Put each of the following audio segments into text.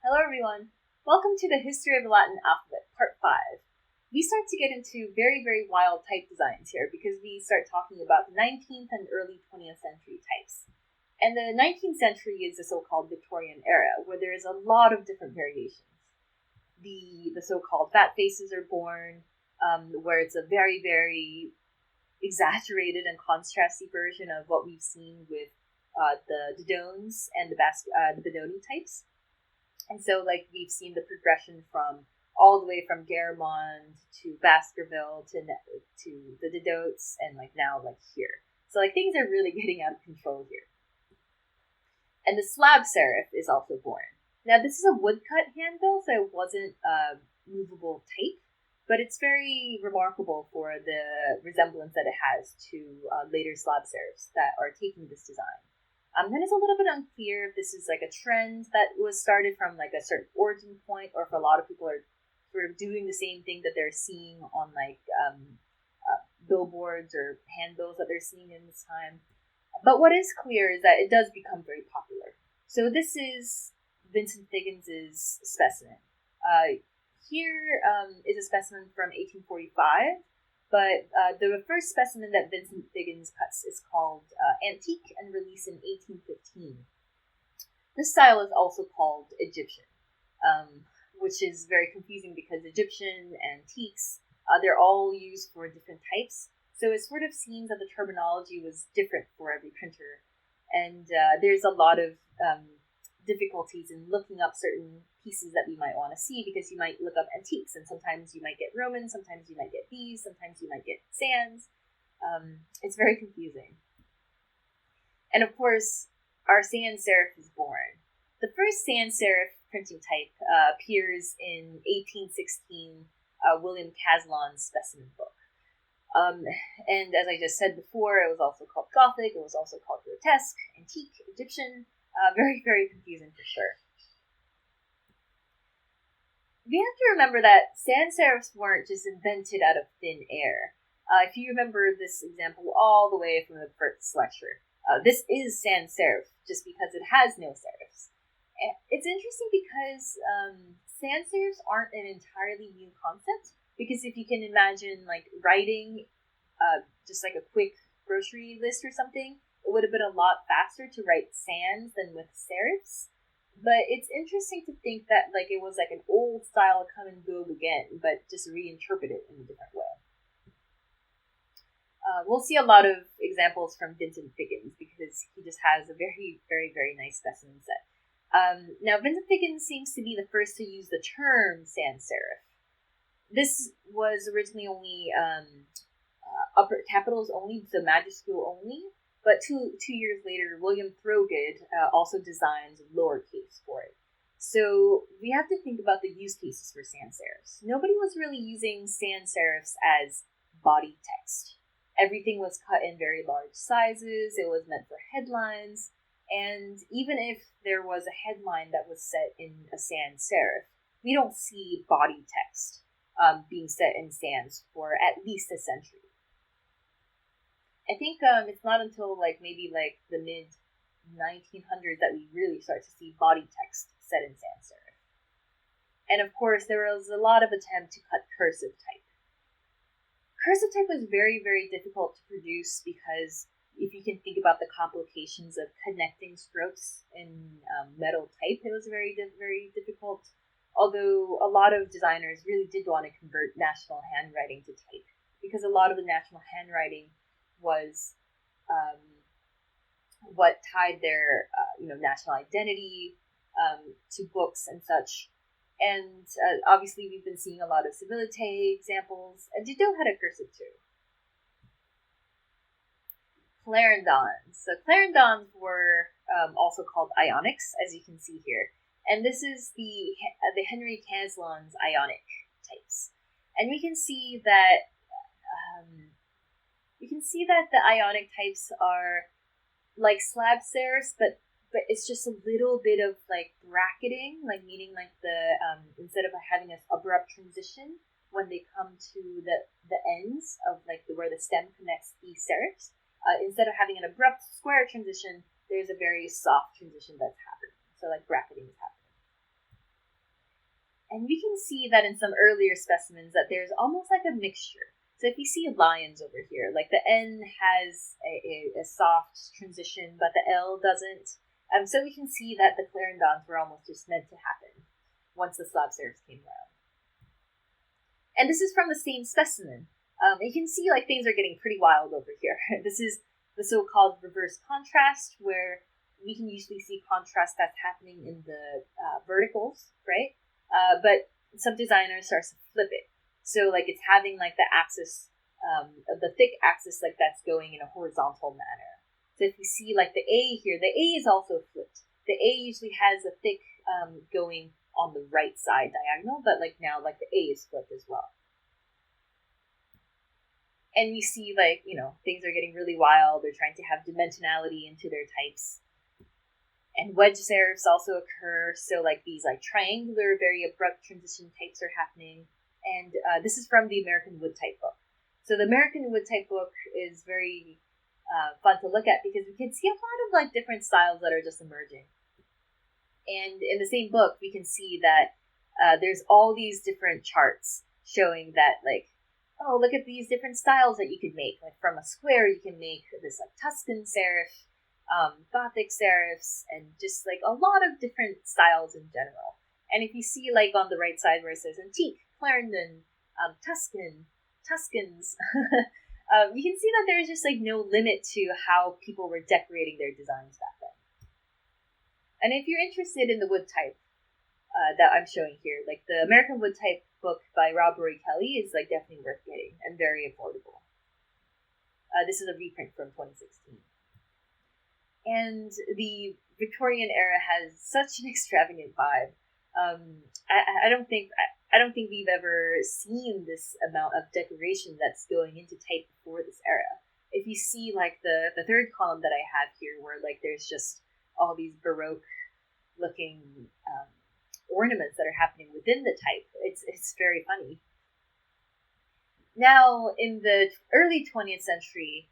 Hello everyone! Welcome to the History of the Latin Alphabet, Part 5. We start to get into very, very wild type designs here because we start talking about the 19th and early 20th century types. And the 19th century is the so-called Victorian Era, where there is a lot of different variations. The so-called fat faces are born, where it's a very, very exaggerated and contrasty version of what we've seen with the Dodones and the Benoni types. And so, we've seen the progression from all the way from Garamond to Baskerville to the Didotes and, now, here. So, things are really getting out of control here. And the slab serif is also born. Now, this is a woodcut handbill, so it wasn't movable type, but it's very remarkable for the resemblance that it has to later slab serifs that are taking this design. And it's a little bit unclear if this is a trend that was started from a certain origin point, or if a lot of people are sort of doing the same thing that they're seeing on billboards or handbills that they're seeing in this time. But what is clear is that it does become very popular. So this is Vincent Figgins's specimen. Here is a specimen from 1845. But the first specimen that Vincent Figgins cuts is called Antique and released in 1815. This style is also called Egyptian, which is very confusing because Egyptian, antiques, they're all used for different types. So it sort of seems that the terminology was different for every printer. And there's a lot of difficulties in looking up certain pieces that we might want to see, because you might look up antiques and sometimes you might get Roman, sometimes you might get these, sometimes you might get sans. It's very confusing. And of course, our sans serif is born. The first sans serif printing type appears in 1816 William Caslon's specimen book. And as I just said before, it was also called Gothic, it was also called grotesque, antique, Egyptian. Very, very confusing for sure. We have to remember that sans serifs weren't just invented out of thin air. If you remember this example all the way from the first lecture, this is sans serif just because it has no serifs. It's interesting because sans serifs aren't an entirely new concept, because if you can imagine writing just a quick grocery list or something, it would have been a lot faster to write sans than with serifs. But it's interesting to think that it was an old style come and go again, but just reinterpreted in a different way. We'll see a lot of examples from Vincent Figgins because he just has a very, very, very nice specimen set. Now, Vincent Figgins seems to be the first to use the term sans serif. This was originally only upper capitals only, so majuscule only. But two years later, William Throgood also designs lowercase for it. So we have to think about the use cases for sans serifs. Nobody was really using sans serifs as body text. Everything was cut in very large sizes. It was meant for headlines. And even if there was a headline that was set in a sans serif, we don't see body text being set in sans for at least a century. I think it's not until maybe the mid 1900s that we really start to see body text set in sans serif. And of course, there was a lot of attempt to cut cursive type. Cursive type was very, very difficult to produce because if you can think about the complications of connecting strokes in metal type, it was very, very difficult. Although a lot of designers really did want to convert national handwriting to type, because a lot of the national handwriting was what tied their national identity to books and such. And obviously we've been seeing a lot of civilité examples, and Didot had a cursive too. Clarendons. So clarendons were also called Ionics, as you can see here. And this is the Henry Caslon's Ionic types. And we can see that the Ionic types are like slab serifs, but it's just a little bit of bracketing, meaning the instead of having an abrupt transition when they come to the ends of where the stem connects these serifs, instead of having an abrupt square transition, there's a very soft transition that's happening. So bracketing is happening. And we can see that in some earlier specimens that there's almost like a mixture. So if you see lions over here, like the N has a soft transition, but the L doesn't. So we can see that the clarendons were almost just meant to happen once the slab serifs came around. And this is from the same specimen. You can see like things are getting pretty wild over here. This is the so-called reverse contrast, where we can usually see contrast that's happening in the verticals, right? But some designers start to flip it. So like it's having like the axis, the thick axis, like that's going in a horizontal manner. So if you see like the A here, the A is also flipped. The A usually has a thick going on the right side diagonal, but like now like the A is flipped as well. And you see like, things are getting really wild. They're trying to have dimensionality into their types. And wedge serifs also occur. So like these like triangular, very abrupt transition types are happening. And this is from the American Wood Type book. So the American Wood Type book is very fun to look at because we can see a lot of like different styles that are just emerging. And in the same book, we can see that there's all these different charts showing that like, oh, look at these different styles that you could make. Like from a square, you can make this like Tuscan serif, Gothic serifs, and just like a lot of different styles in general. And if you see like on the right side where it says antique, Clarendon, Tuscans, you can see that there's just like no limit to how people were decorating their designs back then. And if you're interested in the wood type that I'm showing here, like the American Wood Type book by Rob Roy Kelly is like definitely worth getting and very affordable. This is a reprint from 2016. And the Victorian era has such an extravagant vibe. I don't think we've ever seen this amount of decoration that's going into type before this era. If you see like the third column that I have here, where like there's just all these Baroque looking ornaments that are happening within the type, it's very funny. Now, in the early 20th century,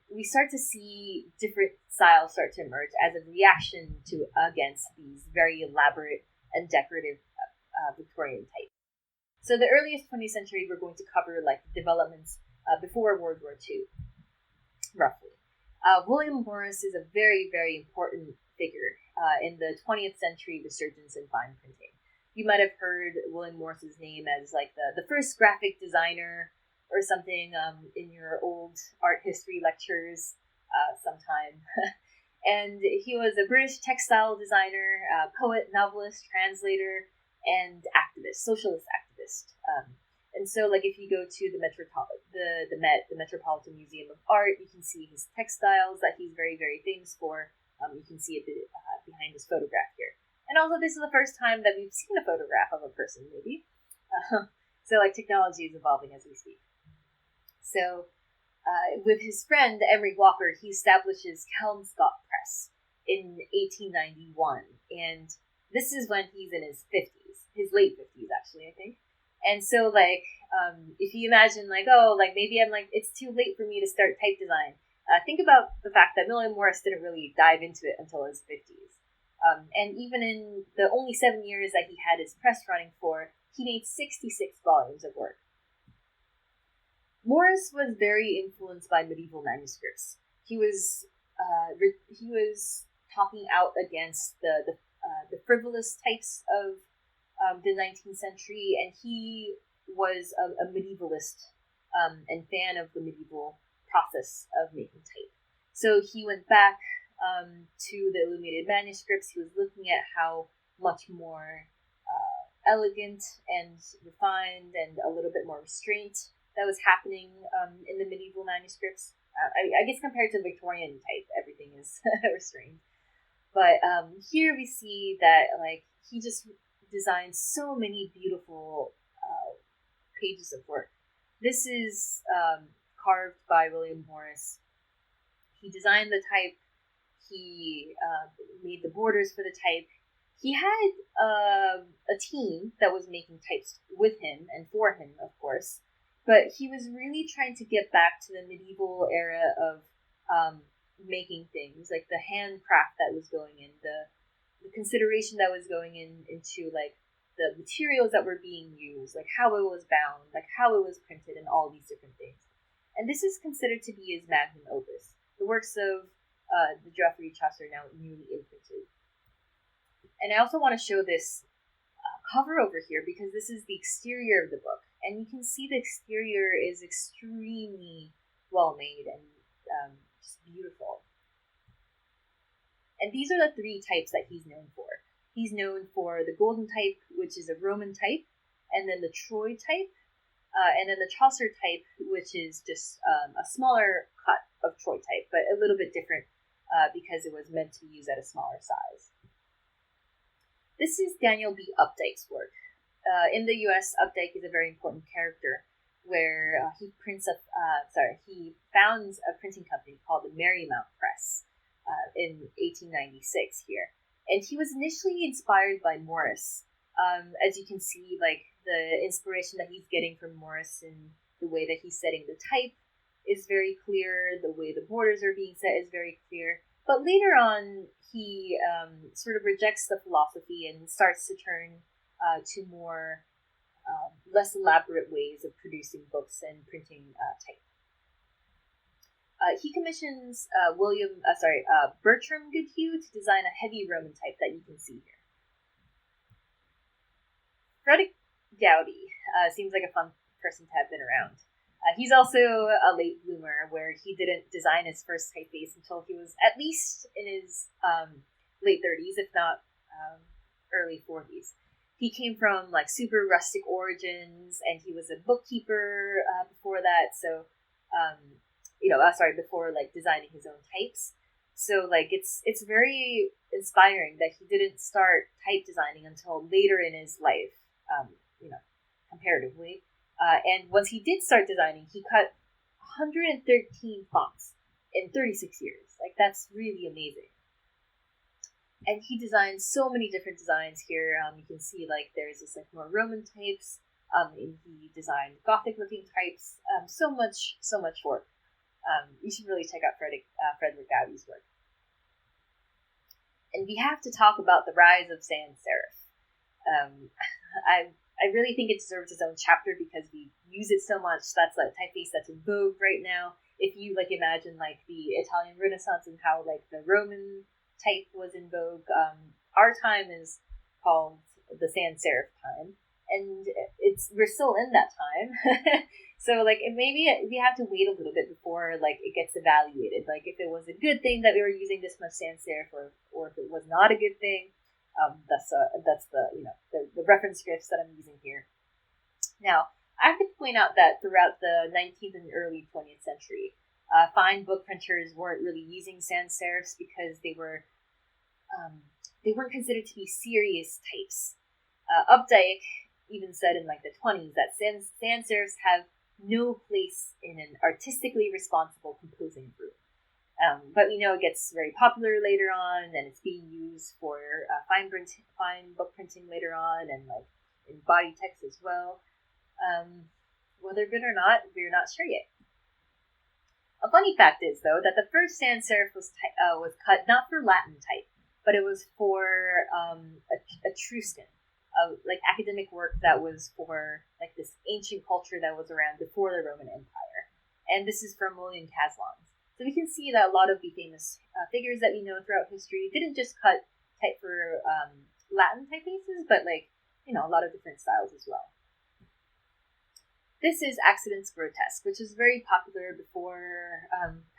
we start to see different styles start to emerge as a reaction against these very elaborate and decorative Victorian types. So the earliest 20th century, we're going to cover like developments before World War II, roughly. William Morris is a very, very important figure in the 20th century resurgence in fine printing. You might have heard William Morris's name as like the first graphic designer or something in your old art history lectures sometime. And he was a British textile designer, poet, novelist, translator, and activist, socialist activist. And so, like, if you go to the Met, the Metropolitan Museum of Art, you can see his textiles that he's very, very famous for. You can see it behind his photograph here. And also, this is the first time that we've seen a photograph of a person, maybe. So, like, technology is evolving as we speak. So, with his friend, Emery Walker, he establishes Kelmscott Press in 1891. And this is when he's in his 50s. His late 50s, actually, I think. And so, like, if you imagine, like, oh, like, maybe I'm like, it's too late for me to start type design. Think about the fact that William Morris didn't really dive into it until his 50s. And even in the only 7 years that he had his press running for, he made 66 volumes of work. Morris was very influenced by medieval manuscripts. He was talking out against the frivolous types of the 19th century, and he was a medievalist and fan of the medieval process of making type. So he went back to the illuminated manuscripts. He was looking at how much more elegant and refined and a little bit more restraint that was happening in the medieval manuscripts. I guess compared to Victorian type, everything is restrained. But here we see that like he just designed so many beautiful pages of work. This is carved by William Morris. He designed the type. He made the borders for the type. He had a team that was making types with him and for him, of course. But he was really trying to get back to the medieval era of making things, like the handcraft that was going in, the consideration that was going into like the materials that were being used, like how it was bound, like how it was printed, and all these different things. And this is considered to be his magnum opus, the works of the Geoffrey Chaucer, now newly imprinted. And I also want to show this cover over here because this is the exterior of the book, and you can see the exterior is extremely well made and just beautiful. And these are the three types that he's known for. He's known for the golden type, which is a Roman type, and then the Troy type, and then the Chaucer type, which is just a smaller cut of Troy type, but a little bit different because it was meant to be used at a smaller size. This is Daniel B. Updike's work. In the U.S., Updike is a very important character, where he founds a printing company called the Marymount Press in 1896 here. And he was initially inspired by Morris. As you can see, like the inspiration that he's getting from Morris and the way that he's setting the type is very clear. The way the borders are being set is very clear. But later on, he sort of rejects the philosophy and starts to turn to more less elaborate ways of producing books and printing type. He commissions Bertram Goodhue to design a heavy Roman type that you can see here. Frederick Doughty seems like a fun person to have been around. He's also a late bloomer, where he didn't design his first typeface until he was at least in his late 30s, if not early 40s. He came from like super rustic origins, and he was a bookkeeper before that. So, before like designing his own types. So like it's very inspiring that he didn't start type designing until later in his life, comparatively. And once he did start designing, he cut 113 fonts in 36 years. Like, that's really amazing. And he designed so many different designs here. You can see, like, there's this, like, more Roman types. And he designed Gothic-looking types. So much work. You should really check out Frederick Doughty's work. And we have to talk about the rise of sans serif. I really think it deserves its own chapter because we use it so much. That's a typeface that's in vogue right now. If you like imagine like the Italian Renaissance and how like the Roman type was in vogue, our time is called the sans serif time, and we're still in that time. So like maybe we have to wait a little bit before like it gets evaluated. Like if it was a good thing that we were using this much sans serif, or if it was not a good thing. That's the reference scripts that I'm using here. Now, I have to point out that throughout the 19th and early 20th century, fine book printers weren't really using sans serifs because they weren't considered to be serious types. Updike even said in like the 20s that sans serifs have no place in an artistically responsible composing group. But we know it gets very popular later on, and it's being used for fine book printing later on, and like in body text as well. Whether good or not, we're not sure yet. A funny fact is, though, that the first sans serif was cut not for Latin type, but it was for Etruscan, like academic work that was for like this ancient culture that was around before the Roman Empire. And this is from William Caslon. So we can see that a lot of the famous figures that we know throughout history didn't just cut type for Latin typefaces, but a lot of different styles as well. This is Accidents Grotesque, which was very popular before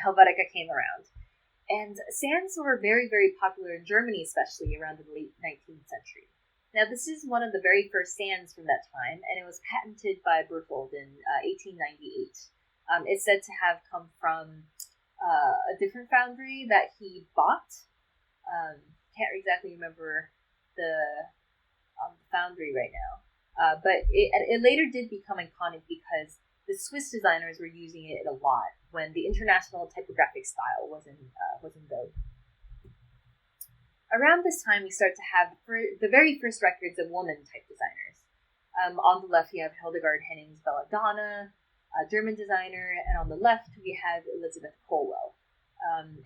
Helvetica came around. And sans were very, very popular in Germany, especially around the late 19th century. Now, this is one of the very first sans from that time, and it was patented by Berthold in 1898. It's said to have come from a different foundry that he bought. Can't exactly remember the foundry right now. But it later did become iconic because the Swiss designers were using it a lot when the international typographic style was in vogue. Around this time, we start to have the very first records of woman type designers. On the left, we have Hildegard Henning's Belladonna, a German designer, and on the left, we have Elizabeth Colwell.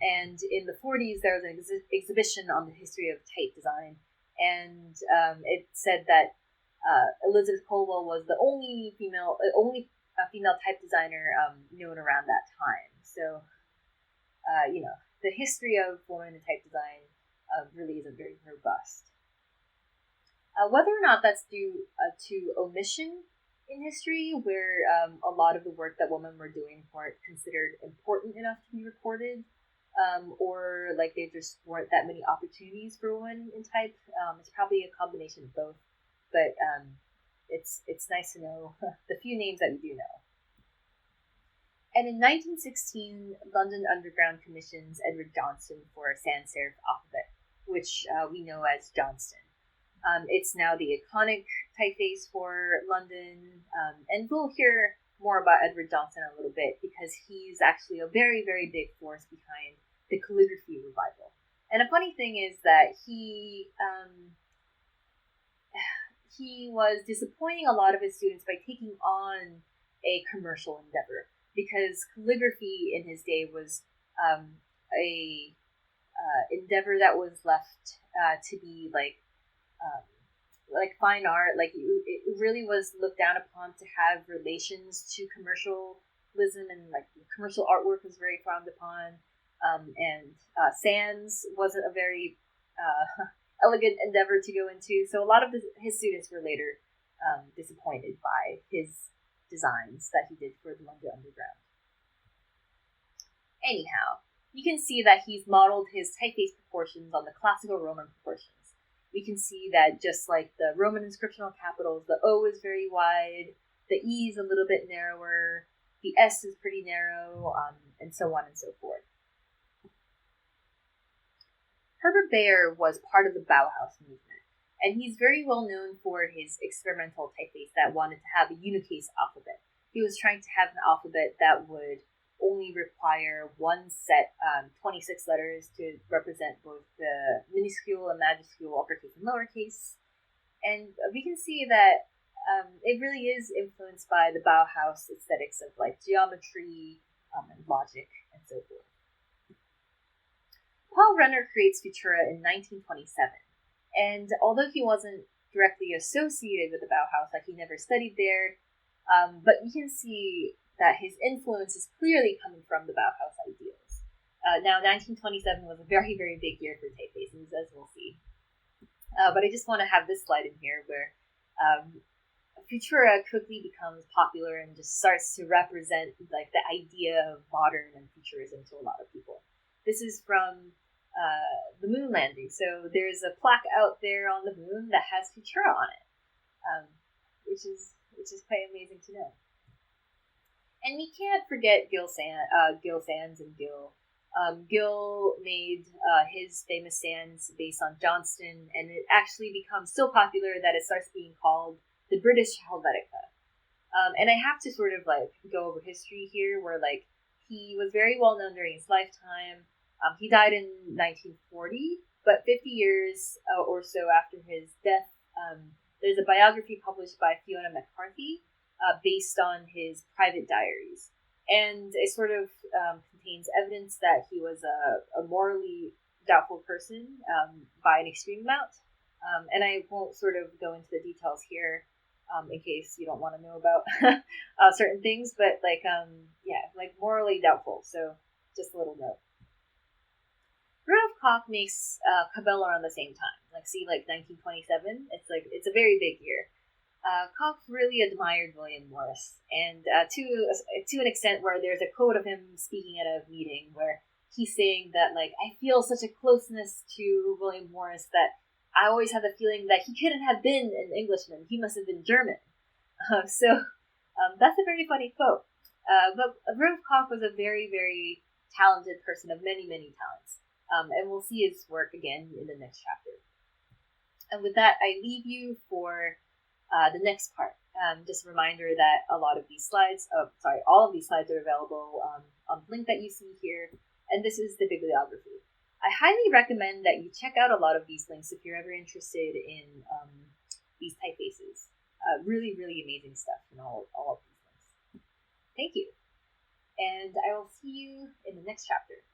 And in the 40s, there was an exhibition on the history of type design, and it said that Elizabeth Colwell was the only female type designer known around that time. So, the history of women in type design really isn't very robust. Whether or not that's due to omission in history, where a lot of the work that women were doing weren't considered important enough to be recorded, or like there just weren't that many opportunities for women in type. It's probably a combination of both, but it's nice to know the few names that we do know. And in 1916, London Underground commissions Edward Johnston for a sans serif alphabet, which we know as Johnston. It's now the iconic typeface for London, and we'll hear more about Edward Johnston in a little bit because he's actually a very, very big force behind the calligraphy revival. And a funny thing is that he was disappointing a lot of his students by taking on a commercial endeavor, because calligraphy in his day was a endeavor that was left to be like fine art. Like it really was looked down upon to have relations to commercialism, and like commercial artwork was very frowned upon. And sans wasn't a very elegant endeavor to go into. So a lot of his students were later disappointed by his designs that he did for the London Underground. Anyhow, you can see that he's modeled his typeface proportions on the classical Roman proportions. We can see that just like the Roman inscriptional capitals, the O is very wide, the E is a little bit narrower, the S is pretty narrow, and so on and so forth. Herbert Bayer was part of the Bauhaus movement, and he's very well known for his experimental typeface that wanted to have a unicase alphabet. He was trying to have an alphabet that would only require one set, 26 letters to represent both the minuscule and majuscule, uppercase and lowercase. And we can see that it really is influenced by the Bauhaus aesthetics of like geometry and logic and so forth. Paul Renner creates Futura in 1927, and although he wasn't directly associated with the Bauhaus, like he never studied there, but you can see that his influence is clearly coming from the Bauhaus ideals. Now, 1927 was a very, very big year for typefaces, as we'll see. But I just want to have this slide in here where Futura quickly becomes popular and just starts to represent like the idea of modern and futurism to a lot of people. This is from the moon landing. So there's a plaque out there on the moon that has Futura on it, which is quite amazing to know. And we can't forget Gil Sans and Gil. Gil made his famous sans based on Johnston, and it actually becomes so popular that it starts being called the British Helvetica. And I have to sort of like go over history here, where like he was very well known during his lifetime. He died in 1940, but 50 years or so after his death, there's a biography published by Fiona McCarthy based on his private diaries. And it sort of contains evidence that he was a morally doubtful person by an extreme amount. And I won't sort of go into the details here in case you don't want to know about certain things, but like morally doubtful. So just a little note. Rudolf Koch makes Cabell around the same time. Like 1927. It's a very big year. Koch really admired William Morris, and to an extent where there's a quote of him speaking at a meeting where he's saying that like, I feel such a closeness to William Morris that I always have the feeling that he couldn't have been an Englishman. He must have been German. So that's a very funny quote. But Rudolf Koch was a very, very talented person of many, many talents. And we'll see his work again in the next chapter. And with that, I leave you for the next part. Just a reminder that all of these slides are available on the link that you see here. And this is the bibliography. I highly recommend that you check out a lot of these links if you're ever interested in these typefaces. Really, really amazing stuff in all of these links. Thank you. And I will see you in the next chapter.